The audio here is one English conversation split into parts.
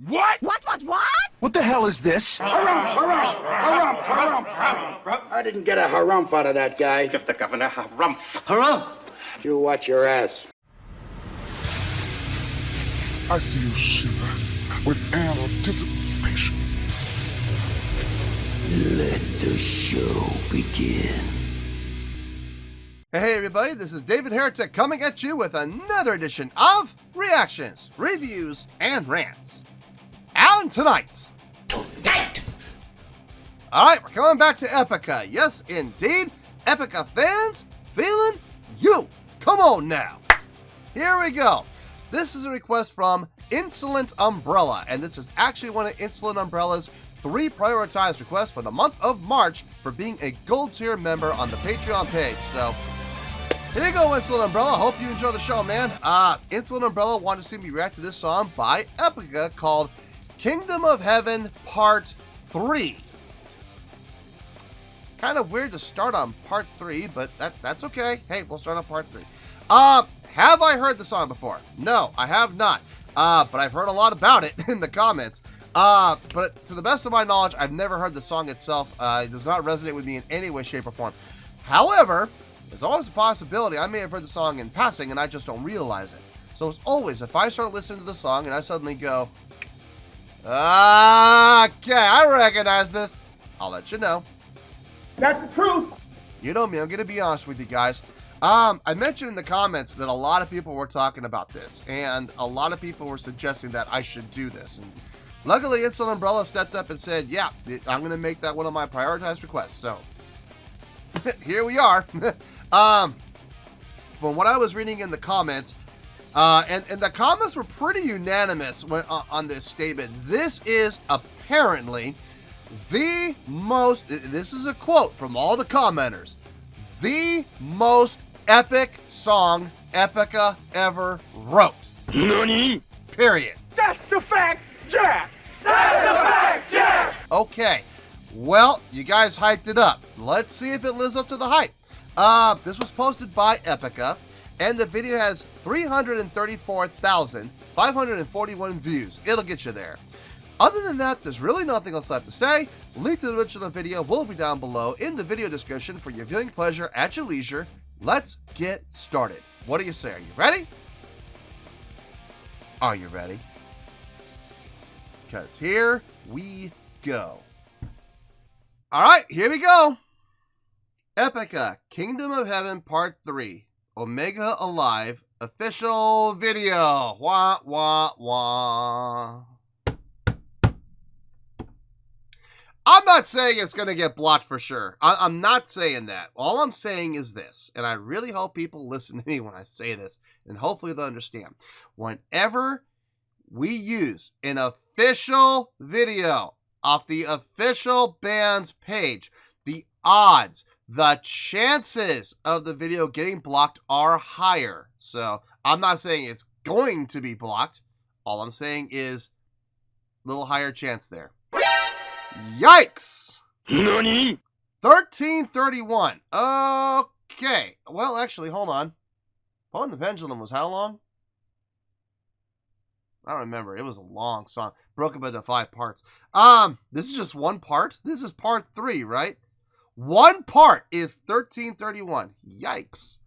What? What? What the hell is this? Harumph. I didn't get a harumph out of that guy. Give the governor harumph. Harumph! You watch your ass. I see you shiver with anticipation. Let the show begin. Hey everybody, this is David Heretic coming at you with another edition of Reactions, Reviews, and Rants. And tonight! Alright, we're coming back to Epica. Yes, indeed. Epica Fans FEELIN YOU. Come on now. Here we go. This is a request from Insolent Umbrella, and this is actually one of Insolent Umbrella's 3 prioritized requests for the month of March for being a gold tier member on the Patreon page. So, here you go, Insolent Umbrella. Hope you enjoy the show, man. Insolent Umbrella wanted to see me react to this song by Epica called Kingdom of Heaven Part 3. Kind of weird to start on Part 3, but that's okay. Hey, we'll start on Part 3. Have I heard the song before? No, I have not. But I've heard a lot about it in the comments. But to the best of my knowledge, I've never heard the song itself. It does not resonate with me in any way, shape, or form. However, there's always a possibility I may have heard the song in passing and I just don't realize it. So as always, if I start listening to the song and I suddenly go, okay, I recognize this, I'll let you know. That's the truth. You know me, I'm going to be honest with you guys. I mentioned in the comments that a lot of people were talking about this, and a lot of people were suggesting that I should do this. And luckily, Insolent Umbrella stepped up and said, yeah, I'm going to make that one of my prioritized requests. So, here we are. From what I was reading in the comments, and the comments were pretty unanimous on this statement. This is apparently the most, this is a quote from all the commenters, the most epic song Epica ever wrote. Nani? Period. That's the fact, Jack. That's the fact, Jack. Okay, well, you guys hyped it up. Let's see if it lives up to the hype. This was posted by Epica, and the video has 334,541 views. It'll get you there. Other than that, there's really nothing else left to say. Link to the original video will be down below in the video description for your viewing pleasure at your leisure. Let's get started. What do you say? Are you ready? Are you ready? Because here we go. Alright, here we go. Epica, Kingdom of Heaven Part 3, Omega Alive, official video. Wah, wah, wah. I'm not saying it's going to get blocked for sure. I'm not saying that. All I'm saying is this, and I really hope people listen to me when I say this, and hopefully they'll understand. Whenever we use an official video off the official band's page, the odds, the chances of the video getting blocked are higher. So I'm not saying it's going to be blocked. All I'm saying is a little higher chance there. Yikes! Nani? 1331. Okay. Well, actually, hold on. Pulling the Pendulum was how long? I don't remember. It was a long song. Broke up into 5 parts. This is just one part? This is part 3, right? One part is 1331. Yikes.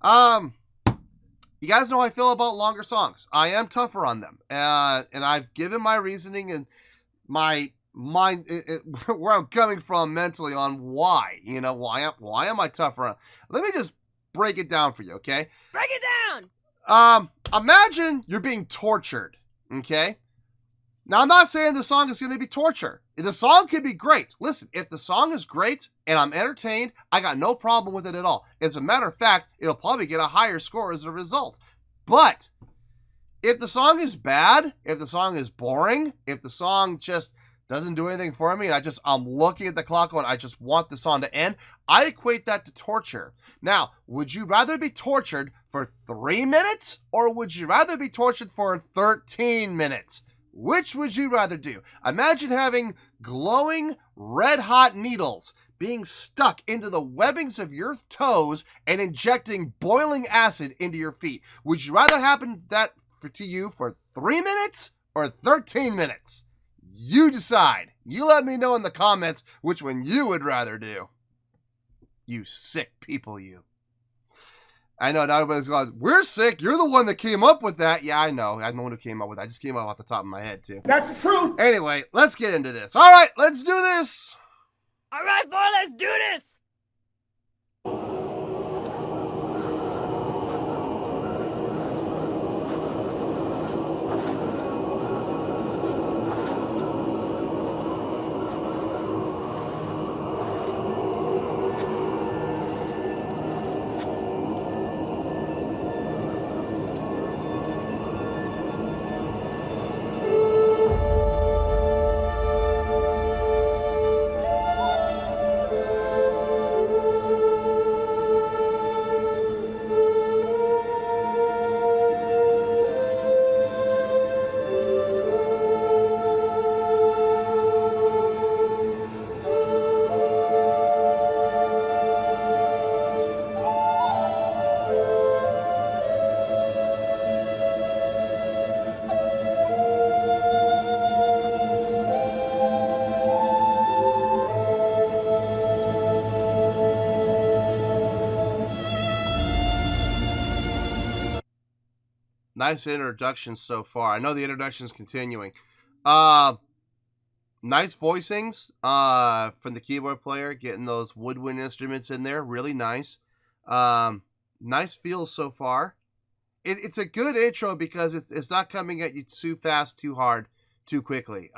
You guys know how I feel about longer songs. I am tougher on them. And I've given my reasoning and my mind, where I'm coming from mentally on why. You know, why am I tougher on? Let me just break it down for you, okay? Break it down! Imagine you're being tortured, okay? Now, I'm not saying the song is going to be torture. The song could be great. Listen, if the song is great and I'm entertained, I got no problem with it at all. As a matter of fact, it'll probably get a higher score as a result. But if the song is bad, if the song is boring, if the song just doesn't do anything for me, and I'm looking at the clock going, I just want the song to end, I equate that to torture. Now, would you rather be tortured for 3 minutes, or would you rather be tortured for 13 minutes? Which would you rather do? Imagine having glowing red-hot needles being stuck into the webbings of your toes and injecting boiling acid into your feet. Would you rather happen that to you for 3 minutes or 13 minutes? You decide. You let me know in the comments which one you would rather do. You sick people, you. I know, now everybody's going, we're sick. You're the one that came up with that. Yeah, I know. I'm the one who came up with that. I just came up off the top of my head, too. That's the truth. Anyway, let's get into this. All right, let's do this. All right, boy, let's do this. Nice introduction so far. I know the introduction's continuing. Nice voicings from the keyboard player, getting those woodwind instruments in there. Really nice. Nice feels so far. It's a good intro because it's not coming at you too fast, too hard, too quickly.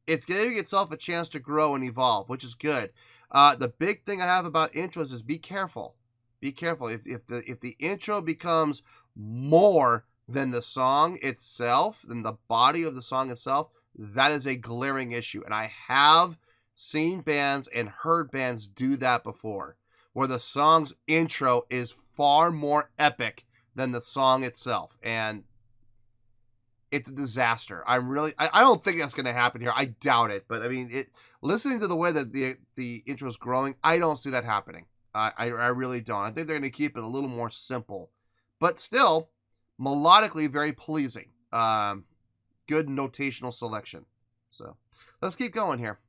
It's giving itself a chance to grow and evolve, which is good. The big thing I have about intros is be careful. Be careful. If the intro becomes more than the song itself, than the body of the song itself, that is a glaring issue. And I have seen bands and heard bands do that before, where the song's intro is far more epic than the song itself. And it's a disaster. I don't think that's going to happen here. I doubt it. But I mean, listening to the way that the intro is growing, I don't see that happening. I really don't. I think they're going to keep it a little more simple, but still melodically very pleasing. Good notational selection. So let's keep going here.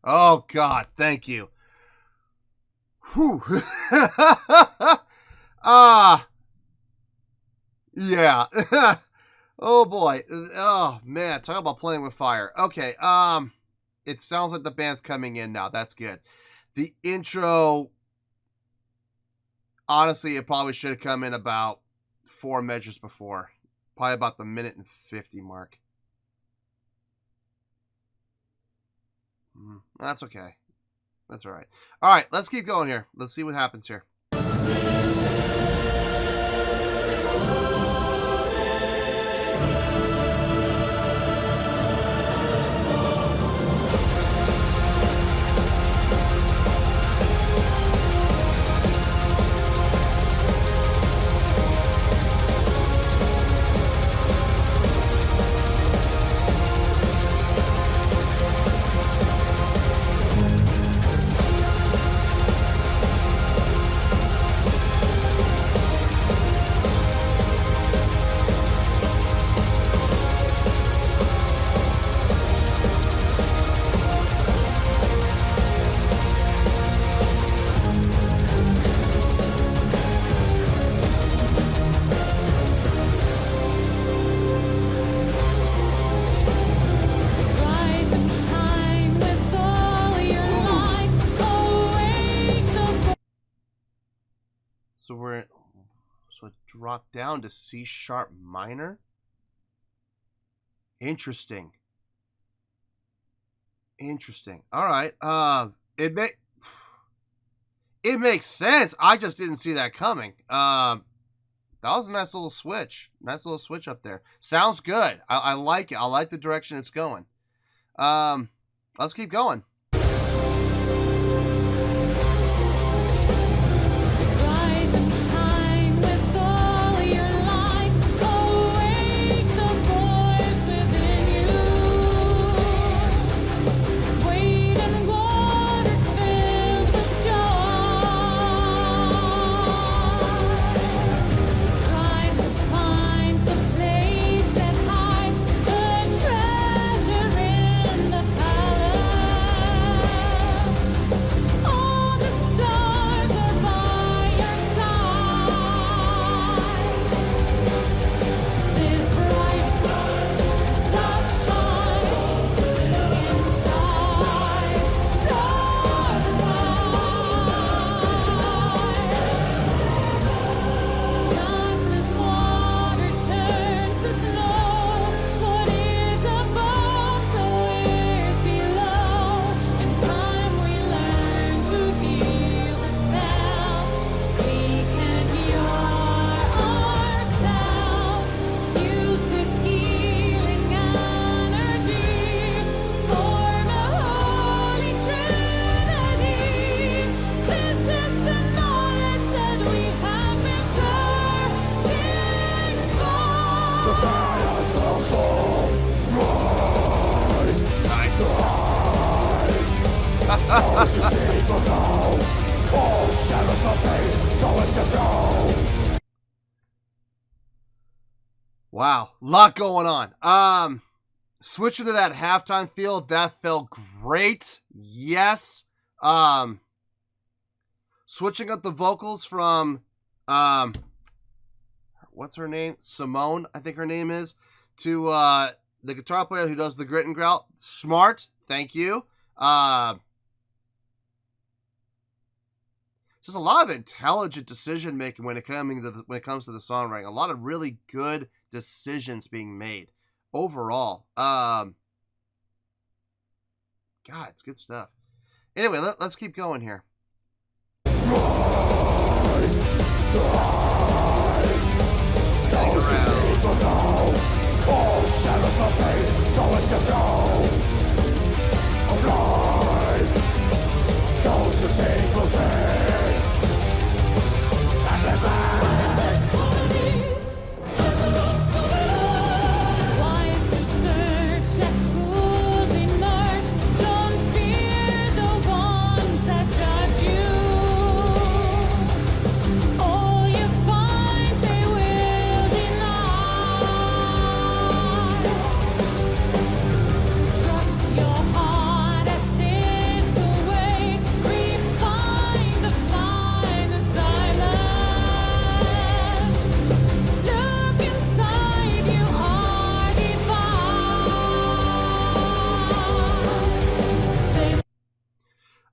Oh, God, thank you. Whew. Yeah. Oh, boy. Oh, man, talk about playing with fire. Okay, it sounds like the band's coming in now. That's good. The intro, honestly, it probably should have come in about 4 measures before. Probably about the 1:50 mark. That's okay. That's all right. All right, let's keep going here. Let's see what happens here. So it dropped down to C sharp minor. Interesting. Interesting. All right. It makes sense. I just didn't see that coming. That was a nice little switch. Nice little switch up there. Sounds good. I like it. I like the direction it's going. Let's keep going. Wow, lot going on. Switching to that halftime feel, that felt great. Yes. Switching up the vocals from what's her name? Simone, I think her name is, to the guitar player who does the grit and growl. Smart. Thank you. Just a lot of intelligent decision making when it comes to the songwriting. A lot of really good decisions being made overall. God, it's good stuff. Anyway, let's keep going here.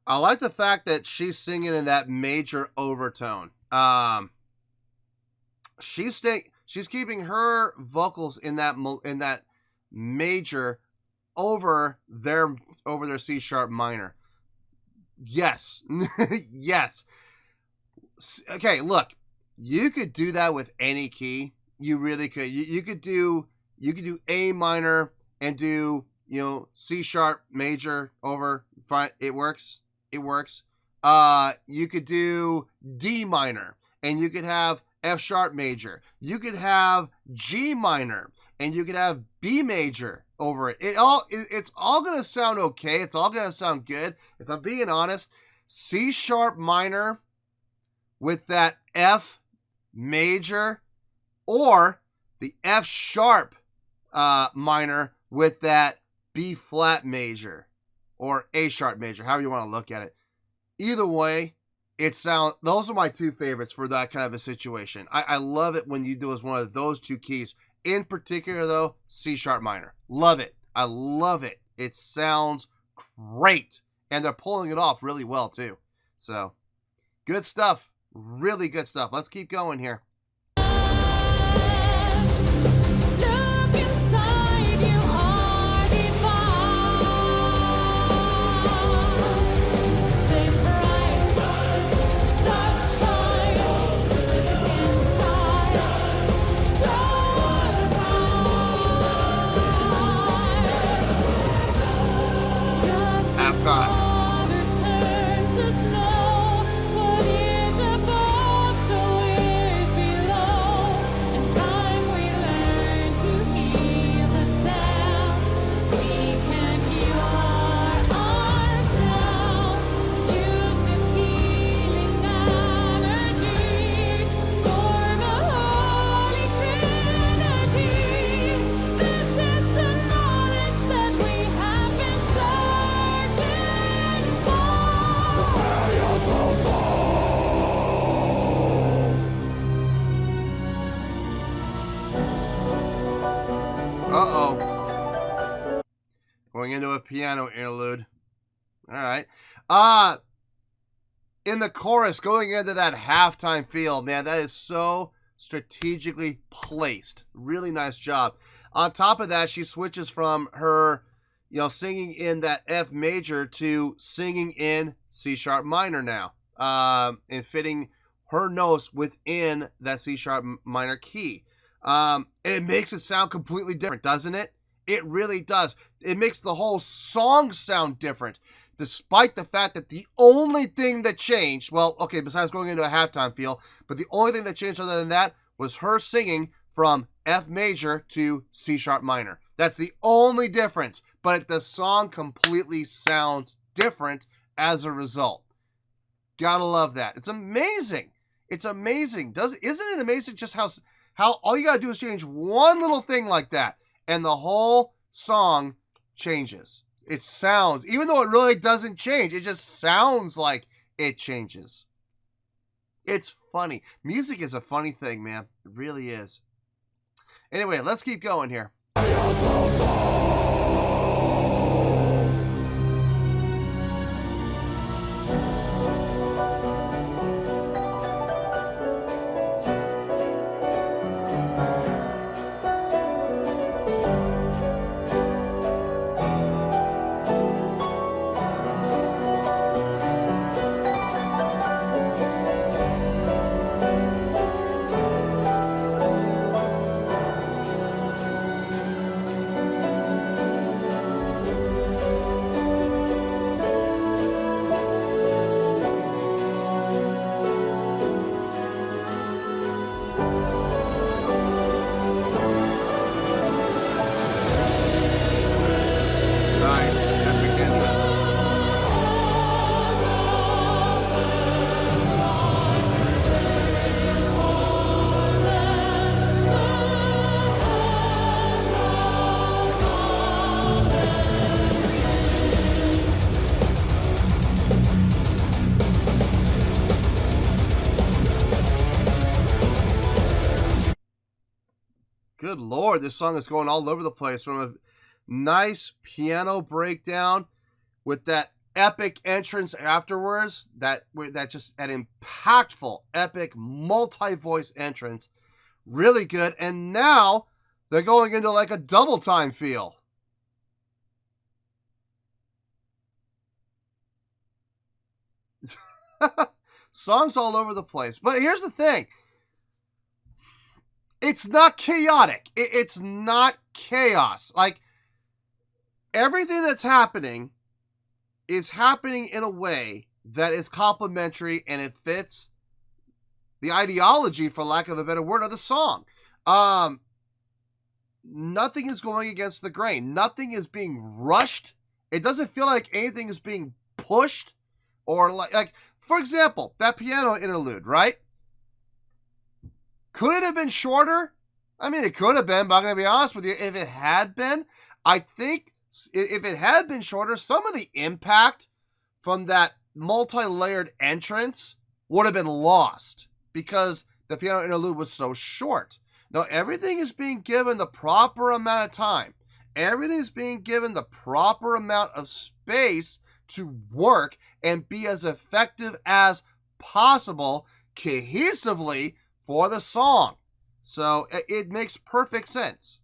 I like the fact that she's singing in that major overtone. She's keeping her vocals in that major over their C sharp minor. Yes. Yes. Okay, look. You could do that with any key. You really could. You could do A minor and do, C sharp major over. Fine, it works. It works. You could do D minor and you could have F sharp major. You could have G minor and you could have B major over it. It's all going to sound okay. It's all going to sound good. If I'm being honest, C sharp minor with that F major or the F sharp minor with that B flat major or A sharp major, however you want to look at it. Either way, those are my two favorites for that kind of a situation. I love it when you do as one of those two keys. In particular, though, C sharp minor. Love it. I love it. It sounds great. And they're pulling it off really well, too. So, good stuff. Really good stuff. Let's keep going here. Uh-oh. Going into a piano interlude. All right. In the chorus, going into that halftime feel, man, that is so strategically placed. Really nice job. On top of that, she switches from her, singing in that F major to singing in C sharp minor now, and fitting her notes within that C sharp minor key. And it makes it sound completely different, doesn't it? It really does. It makes the whole song sound different, despite the fact that the only thing that changed, besides going into a halftime feel, but the only thing that changed other than that was her singing from F major to C sharp minor. That's the only difference, but the song completely sounds different as a result. Gotta love that. It's amazing. It's amazing. Isn't it amazing just how all you gotta do is change one little thing like that, and the whole song changes. It sounds, even though it really doesn't change, it just sounds like it changes. It's funny. Music is a funny thing, man. It really is. Anyway, let's keep going here. Good Lord, this song is going all over the place. From a nice piano breakdown with that epic entrance afterwards, that just an impactful, epic, multi-voice entrance. Really good. And now they're going into like a double time feel. Songs all over the place. But here's the thing. It's not chaotic. It's not chaos. Like, everything that's happening is happening in a way that is complementary and it fits the ideology, for lack of a better word, of the song. Nothing is going against the grain. Nothing is being rushed. It doesn't feel like anything is being pushed or like for example, that piano interlude, right? Could it have been shorter? I mean, it could have been, but I'm going to be honest with you. If it had been, I think if it had been shorter, some of the impact from that multi-layered entrance would have been lost because the piano interlude was so short. Now, everything is being given the proper amount of time. Everything is being given the proper amount of space to work and be as effective as possible cohesively for the song. So it makes perfect sense.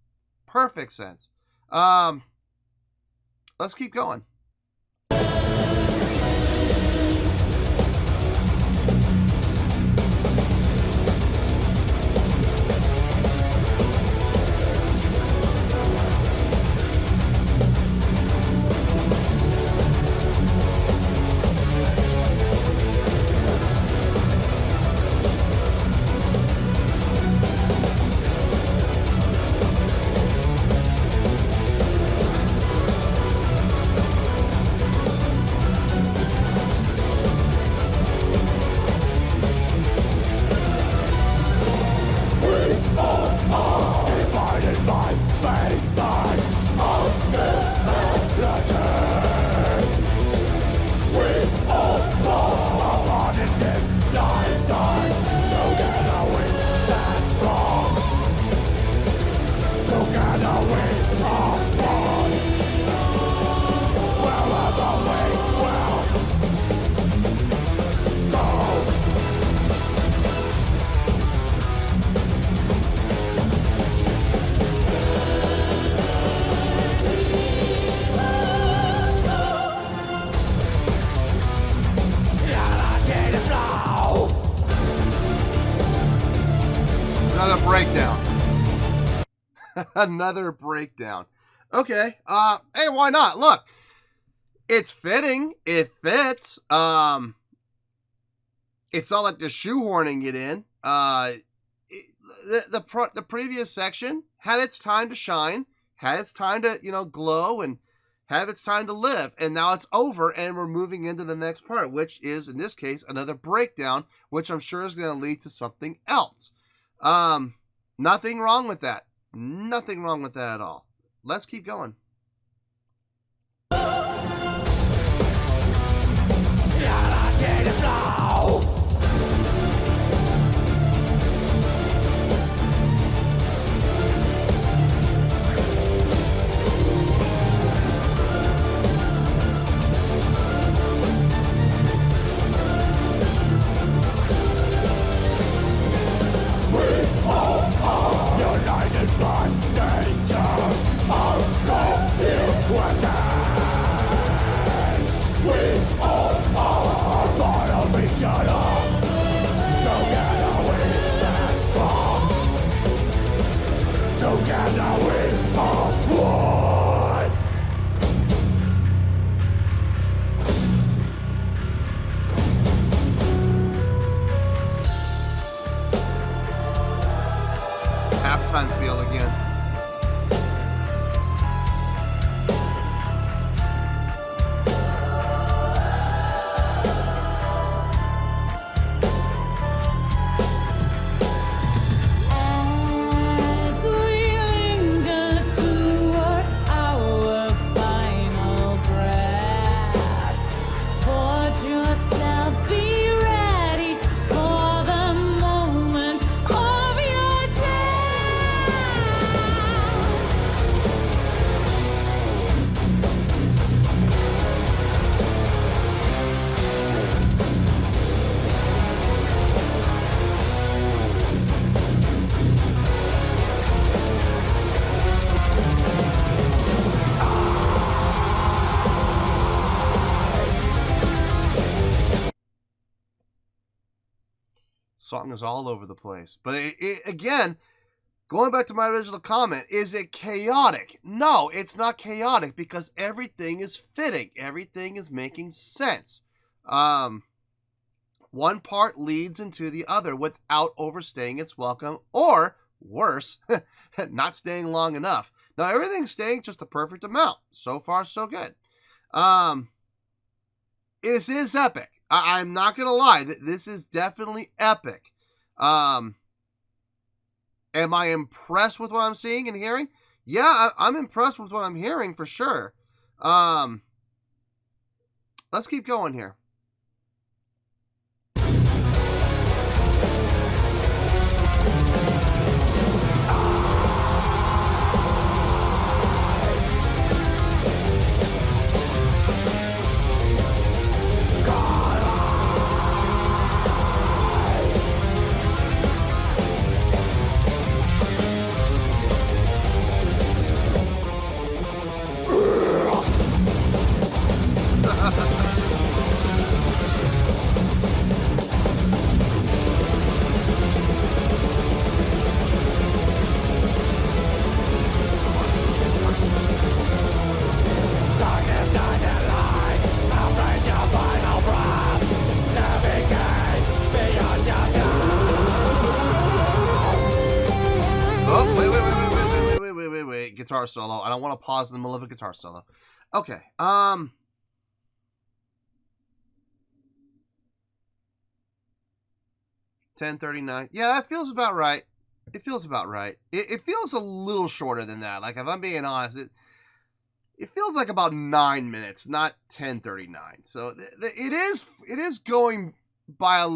Perfect sense. Let's keep going. breakdown. Another breakdown. Okay. Hey, why not? Look, it's fitting. It fits. It's not like they're shoehorning it in. The previous section had its time to shine, had its time to, glow and have its time to live. And now it's over and we're moving into the next part, which is, in this case, another breakdown, which I'm sure is going to lead to something else. Nothing wrong with that. Nothing wrong with that at all. Let's keep going. Halftime feel again. As we linger towards our final breath, forge yourself, be ready for the moment of your death. Song is all over the place. But again, going back to my original comment, is it chaotic? No, it's not chaotic because everything is fitting. Everything is making sense. One part leads into the other without overstaying its welcome, or worse, not staying long enough. Now, everything's staying just the perfect amount. So far, so good. This is epic. I'm not going to lie. This is definitely epic. Am I impressed with what I'm seeing and hearing? Yeah, I'm impressed with what I'm hearing for sure. Let's keep going here. Guitar solo. I don't want to pause in the middle of a guitar solo. Okay. 10:39. Yeah, that feels about right. It feels about right. It feels a little shorter than that. Like, if I'm being honest, it feels like about 9 minutes, not 10:39. So it is going by.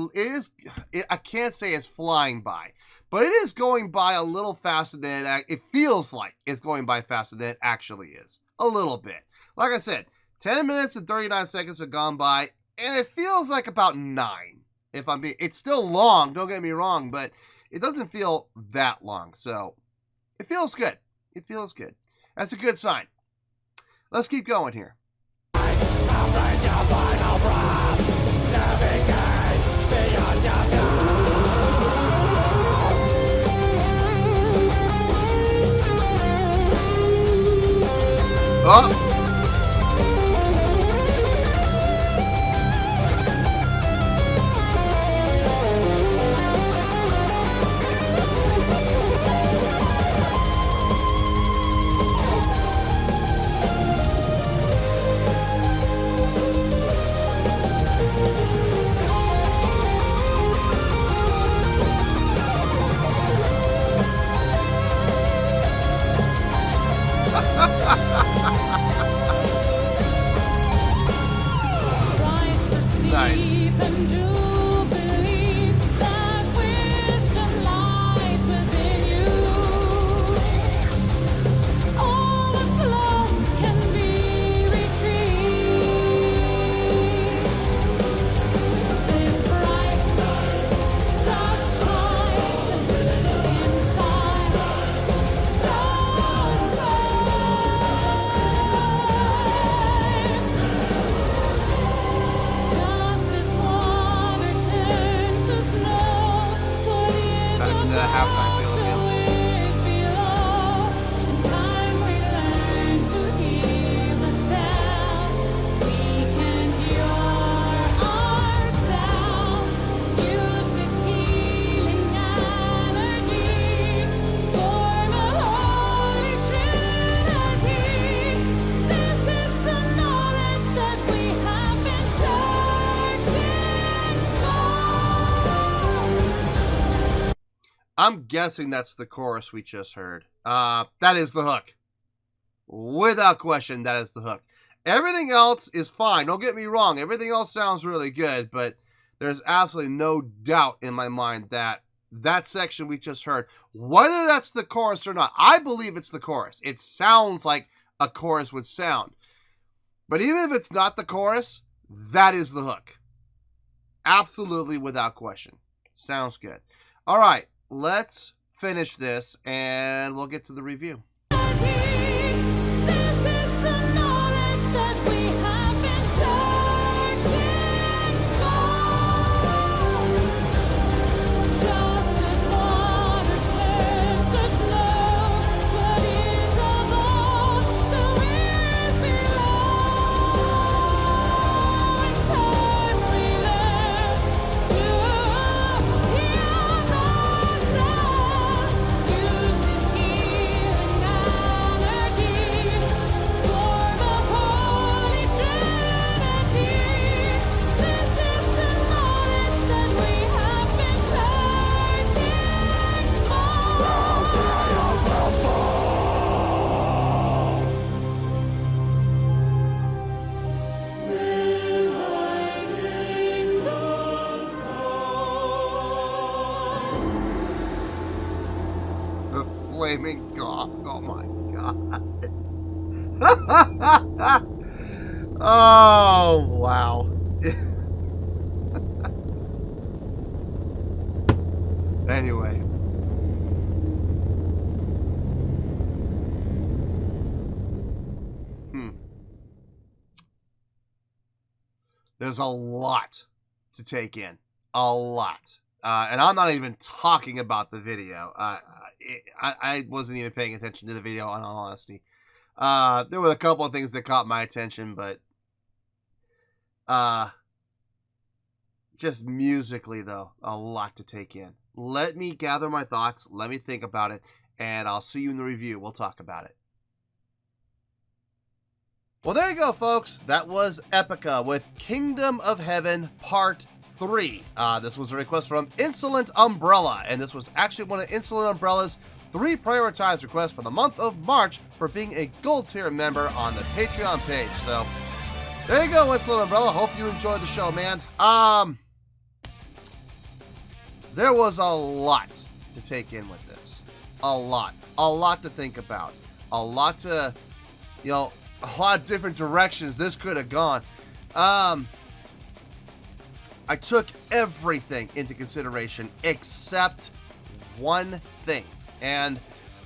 I can't say it's flying by, but it is going by a little faster than it feels like it's going by faster than it actually is. A little bit. Like I said, 10 minutes and 39 seconds have gone by, and it feels like about 9. If I'm being, it's still long, don't get me wrong, but it doesn't feel that long. So it feels good. It feels good. That's a good sign. Let's keep going here. Oh. Nice. And do believe that wisdom lies within you. All that's lost can be retrieved. This bright does shine inside, does just as water turns to snow, what is halftime above, feel so is below. In time we learn to heal ourselves. We can cure ourselves. Use this healing energy. Form a holy trinity. This is the knowledge that we have been searching for. I'm guessing that's the chorus we just heard. That is the hook. Without question, that is the hook. Everything else is fine. Don't get me wrong. Everything else sounds really good, but there's absolutely no doubt in my mind that that section we just heard, whether that's the chorus or not, I believe it's the chorus. It sounds like a chorus would sound. But even if it's not the chorus, that is the hook. Absolutely, without question. Sounds good. All right, let's finish this and we'll get to the review. This is the knowledge that we have been searching for. Just as water turns to snow, what is above, so is below. In time we learn to heal ourselves. Use this healing energy. Form a holy trinity. This is the knowledge that we have been searching for. May thy kingdom come. The flaming god. Oh my god. Oh, wow. Anyway. There's a lot to take in. A lot. And I'm not even talking about the video. I wasn't even paying attention to the video, in all honesty. There were a couple of things that caught my attention, but just musically, though, a lot to take in. Let me gather my thoughts. Let me think about it, and I'll see you in the review. We'll talk about it. Well, there you go, folks. That was Epica with Kingdom of Heaven Part 3. This was a request from Insolent Umbrella, and this was actually one of Insolent Umbrella's 3 prioritized requests for the month of March for being a gold tier member on the Patreon page. So there you go, Insolent Umbrella. Hope you enjoyed the show, man. There was a lot to take in with this. A lot to think about. A lot to, a lot of different directions this could have gone. I took everything into consideration except one thing. And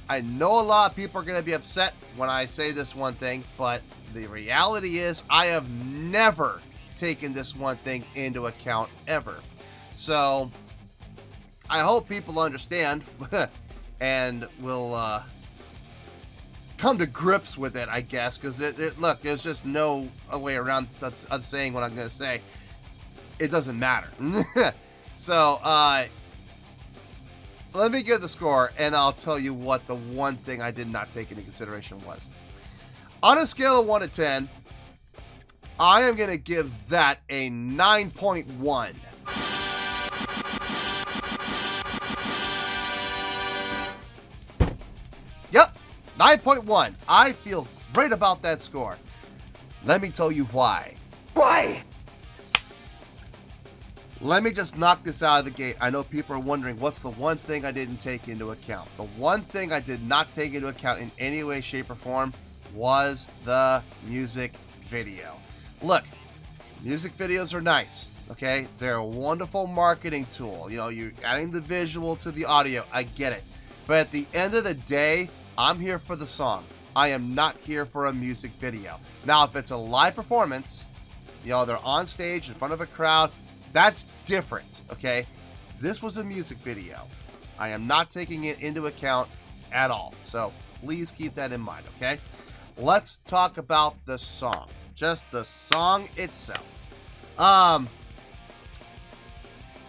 I know a lot of people are going to be upset when I say this one thing, but the reality is I have never taken this one thing into account ever. So I hope people understand and will come to grips with it, I guess, because look, there's just no way around saying what I'm going to say. It doesn't matter. So, let me give the score, and I'll tell you what the one thing I did not take into consideration was. On a scale of 1 to 10, I am going to give that a 9.1. Yep, 9.1. I feel great about that score. Let me tell you why. Why? Let me just knock this out of the gate. I know people are wondering, what's the one thing I didn't take into account? The one thing I did not take into account in any way, shape, or form was the music video. Look, music videos are nice, okay? They're a wonderful marketing tool. You know, you're adding the visual to the audio. I get it. But at the end of the day, I'm here for the song. I am not here for a music video. Now, if it's a live performance, you know, they're on stage in front of a crowd, that's different, okay? This was a music video. I am not taking it into account at all. So please keep that in mind, okay? Let's talk about the song. Just the song itself.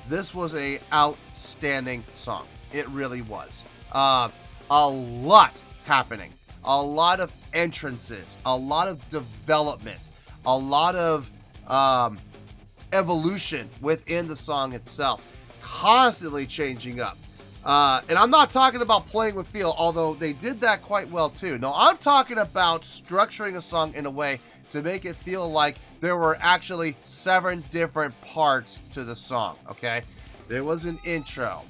This was a outstanding song. It really was. A lot happening. A lot of entrances. A lot of development. A lot of evolution within the song itself, constantly changing up. And I'm not talking about playing with feel, although they did that quite well too. No, I'm talking about structuring a song in a way to make it feel like there were actually 7 different parts to the song, okay? There was an intro,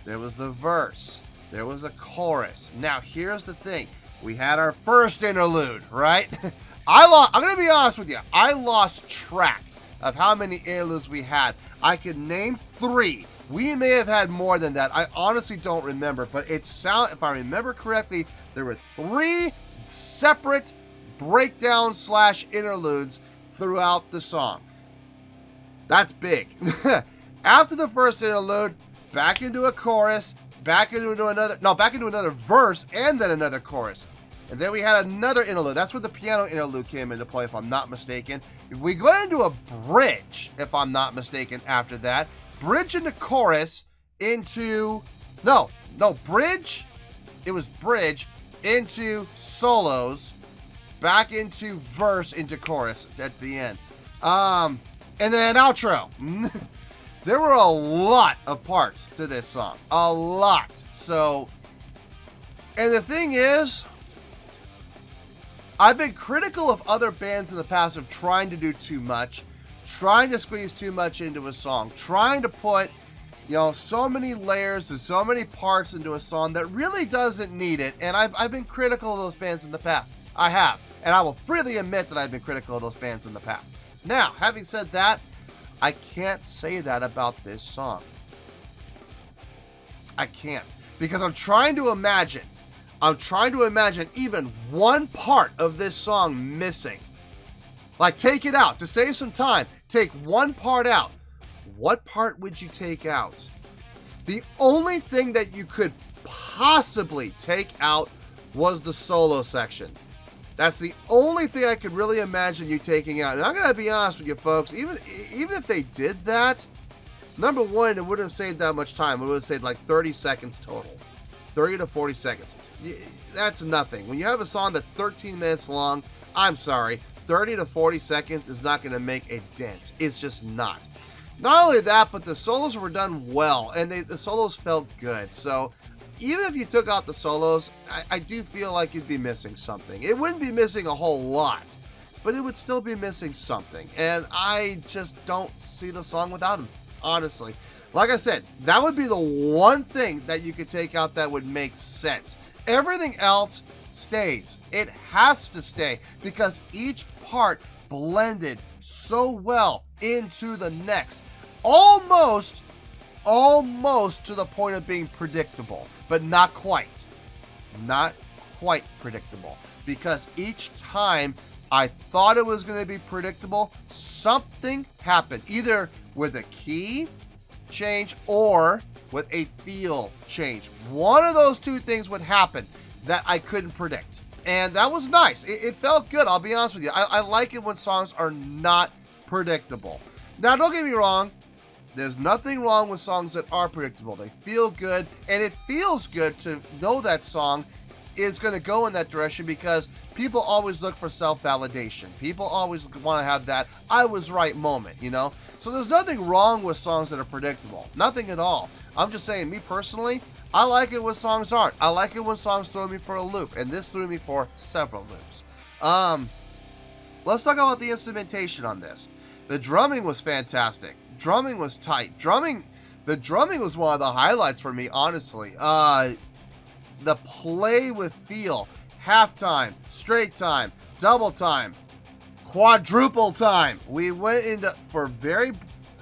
there was the verse, there was a chorus. Now, here's the thing. We had our first interlude, right? I'm going to be honest with you. I lost track of how many interludes we had. I could name 3. We may have had more than that. I honestly don't remember, but if I remember correctly, there were 3 separate breakdown / interludes throughout the song. That's big. After the first interlude, back into a chorus, back into another verse, and then another chorus. And then we had another interlude. That's where the piano interlude came into play, if I'm not mistaken. We go into a bridge, if I'm not mistaken, after that. Bridge into chorus into... bridge. It was bridge into solos, back into verse, into chorus at the end. And then an outro. There were a lot of parts to this song. A lot. So, and the thing is, I've been critical of other bands in the past of trying to do too much, trying to squeeze too much into a song, trying to put, you know, so many layers and so many parts into a song that really doesn't need it. And I've been critical of those bands in the past. I have. And I will freely admit that I've been critical of those bands in the past. Now, having said that, I can't say that about this song. I can't. Because I'm trying to imagine even one part of this song missing. Like, take it out. To save some time, take one part out. What part would you take out? The only thing that you could possibly take out was the solo section. That's the only thing I could really imagine you taking out. And I'm going to be honest with you, folks. Even if they did that, number one, it wouldn't have saved that much time. It would have saved like 30 seconds total. 30 to 40 seconds. That's nothing. When you have a song that's 13 minutes long, I'm sorry, 30 to 40 seconds is not going to make a dent. It's just not. Not only that, but the solos were done well, and the solos felt good. So even if you took out the solos, I do feel like you'd be missing something. It wouldn't be missing a whole lot, but it would still be missing something. And I just don't see the song without them, honestly. Like I said, that would be the one thing that you could take out that would make sense. Everything else stays. It has to stay because each part blended so well into the next. Almost to the point of being predictable, but not quite. Not quite predictable. Because each time I thought it was going to be predictable, something happened. Either with a key change or with a feel change. One of those two things would happen that I couldn't predict. And that was nice. It felt good, I'll be honest with you. I like it when songs are not predictable. Now, don't get me wrong. There's nothing wrong with songs that are predictable. They feel good, and it feels good to know that song is going to go in that direction because people always look for self-validation. People always want to have that I was right moment, you know? So there's nothing wrong with songs that are predictable. Nothing at all. I'm just saying, me personally, I like it when songs aren't. I like it when songs throw me for a loop, and this threw me for several loops. Let's talk about the instrumentation on this. The drumming was fantastic. Drumming was tight. The drumming was one of the highlights for me, honestly. The play with feel, halftime, straight time, double time, quadruple time. We went into for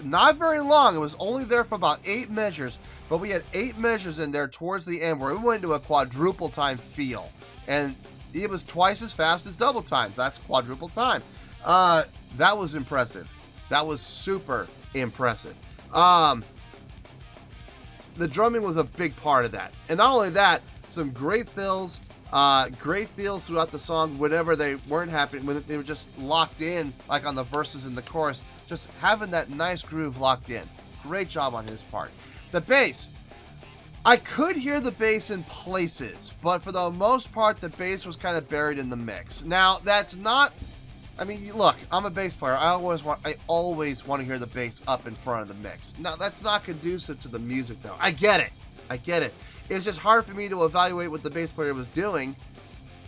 not very long. It was only there for about 8 measures, but we had 8 measures in there towards the end where we went into a quadruple time feel, and it was twice as fast as double time. That's quadruple time. That was impressive. That was super impressive. The drumming was a big part of that, and not only that, some great feels throughout the song whenever they weren't happening, when they were just locked in, like on the verses and the chorus, just having that nice groove locked in. Great job on his part. The bass, I could hear the bass in places, but for the most part, the bass was kind of buried in the mix. Now, that's not, I mean, look, I'm a bass player. I always want to hear the bass up in front of the mix. Now, that's not conducive to the music, though. I get it. It's just hard for me to evaluate what the bass player was doing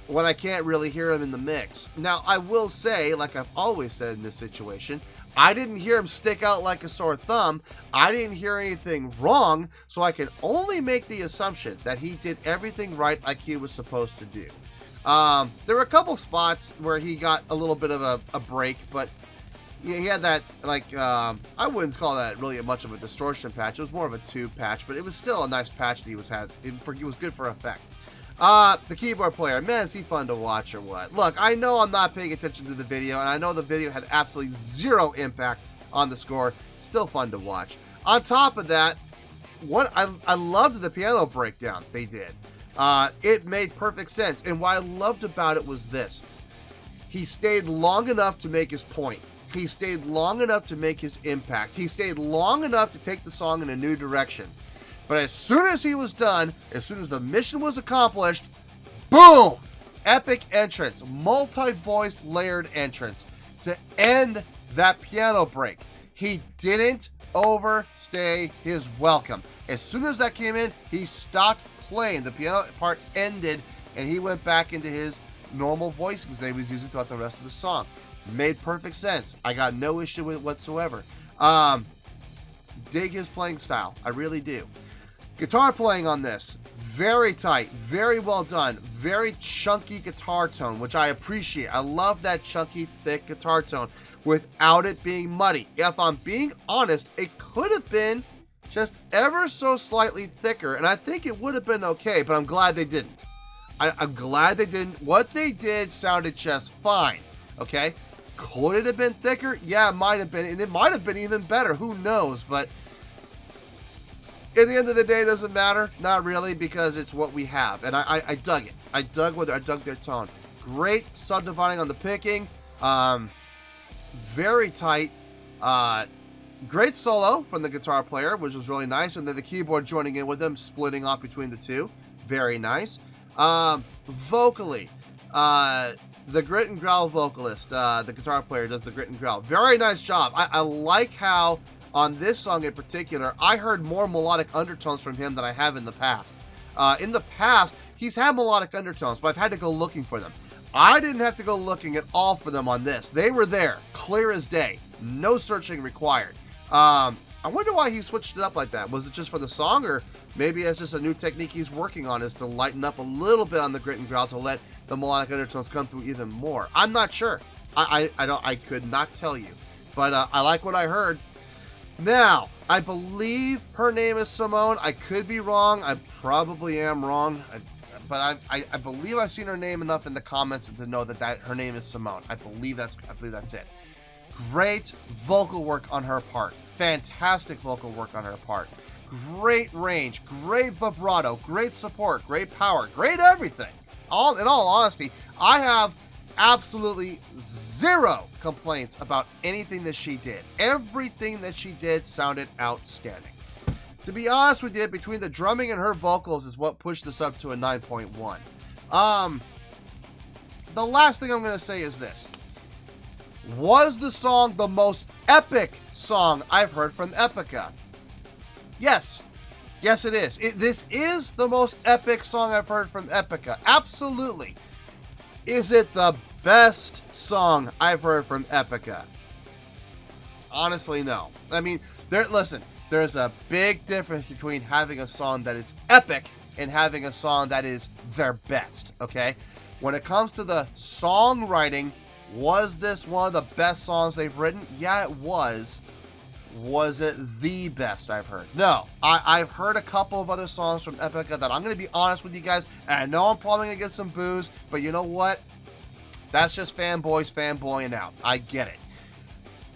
when I can't really hear him in the mix. Now, I will say, like I've always said in this situation, I didn't hear him stick out like a sore thumb. I didn't hear anything wrong, so I can only make the assumption that he did everything right like he was supposed to do. There were a couple spots where he got a little bit of a break, but he had that, like, I wouldn't call that really much of a distortion patch. It was more of a tube patch, but it was still a nice patch that he was good for effect. The keyboard player, man, is he fun to watch or what? Look, I know I'm not paying attention to the video, and I know the video had absolutely zero impact on the score. Still fun to watch. On top of that, I loved the piano breakdown they did. It made perfect sense, and what I loved about it was this. He stayed long enough to make his point. He stayed long enough to make his impact. He stayed long enough to take the song in a new direction. But as soon as he was done, as soon as the mission was accomplished, boom! Epic entrance, multi-voiced layered entrance to end that piano break. He didn't overstay his welcome. As soon as that came in, he stopped playing. The piano part ended, and he went back into his normal voicings that he was using throughout the rest of the song. Made perfect sense. I got no issue with it whatsoever. Dig his playing style. I really do. Guitar playing on this, very tight, very well done, very chunky guitar tone, which I appreciate. I love that chunky, thick guitar tone without it being muddy. If I'm being honest, it could have been just ever so slightly thicker, and I think it would have been okay, but I'm glad they didn't. I'm glad they didn't. What they did sounded just fine, okay? Could it have been thicker? Yeah, it might have been, and it might have been even better. Who knows? But at the end of the day, it doesn't matter. Not really, because it's what we have, and I dug it. I dug their tone. Great subdividing on the picking. Very tight. Great solo from the guitar player, which was really nice, and then the keyboard joining in with them, splitting off between the two. Very nice. Vocally, the grit and growl vocalist, the guitar player does the grit and growl. Very nice job. I like how on this song in particular, I heard more melodic undertones from him than I have in the past. In the past, he's had melodic undertones, but I've had to go looking for them. I didn't have to go looking at all for them on this. They were there, clear as day. No searching required. I wonder why he switched it up like that. Was it just for the song, or maybe it's just a new technique he's working on, is to lighten up a little bit on the grit and growl to let the melodic undertones come through even more. I'm not sure. I could not tell you, but I like what I heard. Now, I believe her name is Simone. I could be wrong. I probably am wrong, but I believe I've seen her name enough in the comments to know that her name is Simone. I believe that's it. Great vocal work on her part. Fantastic vocal work on her part. Great range, great vibrato, great support, great power, great everything in all honesty, I have absolutely zero complaints about anything that she did. Everything that she did sounded outstanding. To be honest with you, between the drumming and her vocals is what pushed this up to a 9.1. The last thing I'm going to say is this. Was the song the most epic song I've heard from Epica? Yes. Yes, it is. This is the most epic song I've heard from Epica. Absolutely. Is it the best song I've heard from Epica? Honestly, no. I mean, listen, there's a big difference between having a song that is epic and having a song that is their best, okay? When it comes to the songwriting, was this one of the best songs they've written? Yeah, it was. Was it the best I've heard? No. I've heard a couple of other songs from Epica that I'm going to be honest with you guys, and I know I'm probably going to get some boos, but you know what? That's just fanboys fanboying out. I get it.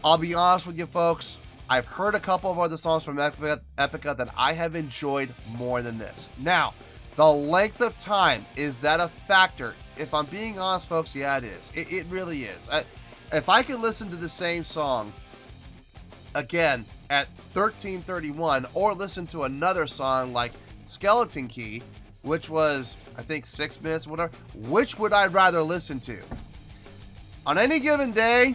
I'll be honest with you folks, I've heard a couple of other songs from Epica that I have enjoyed more than this. Now, the length of time, is that a factor? If I'm being honest, folks, yeah, it is. It really is. If I could listen to the same song again at 13:31 or listen to another song like Skeleton Key, which was, I think, 6 minutes, whatever, which would I rather listen to? On any given day,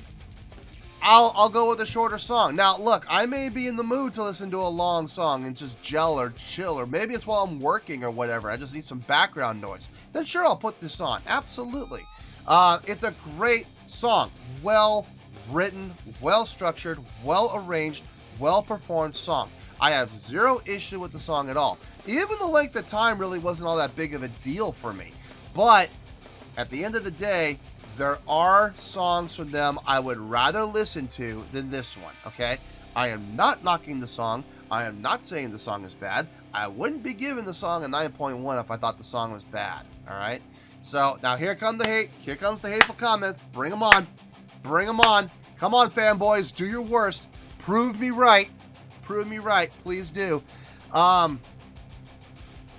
I'll go with a shorter song. Now, look, I may be in the mood to listen to a long song and just gel or chill, or maybe it's while I'm working or whatever. I just need some background noise. Then sure, I'll put this on. Absolutely. It's a great song. Well written, well structured, well arranged, well performed song. I have zero issue with the song at all. Even the length of time really wasn't all that big of a deal for me. But at the end of the day, there are songs from them I would rather listen to than this one, okay? I am not knocking the song. I am not saying the song is bad. I wouldn't be giving the song a 9.1 if I thought the song was bad, all right? So now here comes the hate. Here comes the hateful comments. Bring them on. Bring them on. Come on, fanboys. Do your worst. Prove me right. Prove me right. Please do.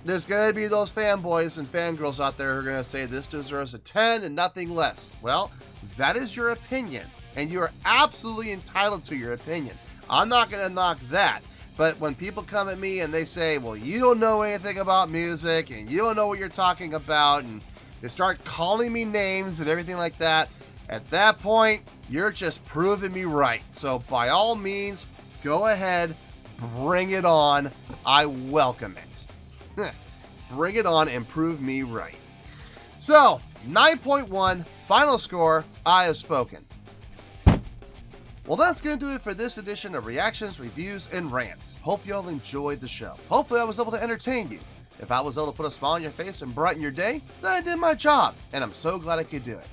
There's going to be those fanboys and fangirls out there who are going to say this deserves a 10 and nothing less. Well, that is your opinion, and you are absolutely entitled to your opinion. I'm not going to knock that. But when people come at me and they say, well, you don't know anything about music, and you don't know what you're talking about, and they start calling me names and everything like that, at that point, you're just proving me right. So by all means, go ahead, bring it on. I welcome it. Bring it on and prove me right. So, 9.1, final score, I have spoken. Well, that's going to do it for this edition of Reactions, Reviews, and Rants. Hope you all enjoyed the show. Hopefully I was able to entertain you. If I was able to put a smile on your face and brighten your day, then I did my job, and I'm so glad I could do it.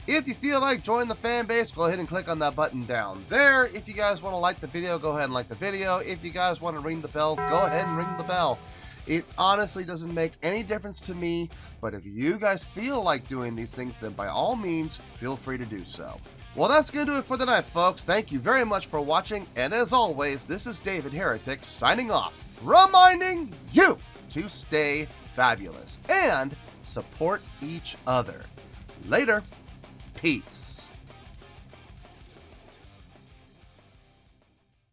If you feel like joining the fan base, go ahead and click on that button down there. If you guys want to like the video, go ahead and like the video. If you guys want to ring the bell, go ahead and ring the bell. It honestly doesn't make any difference to me, but if you guys feel like doing these things, then by all means, feel free to do so. Well, that's going to do it for the night, folks. Thank you very much for watching, and as always, this is David Heretic signing off, reminding you to stay fabulous and support each other. Later. Peace.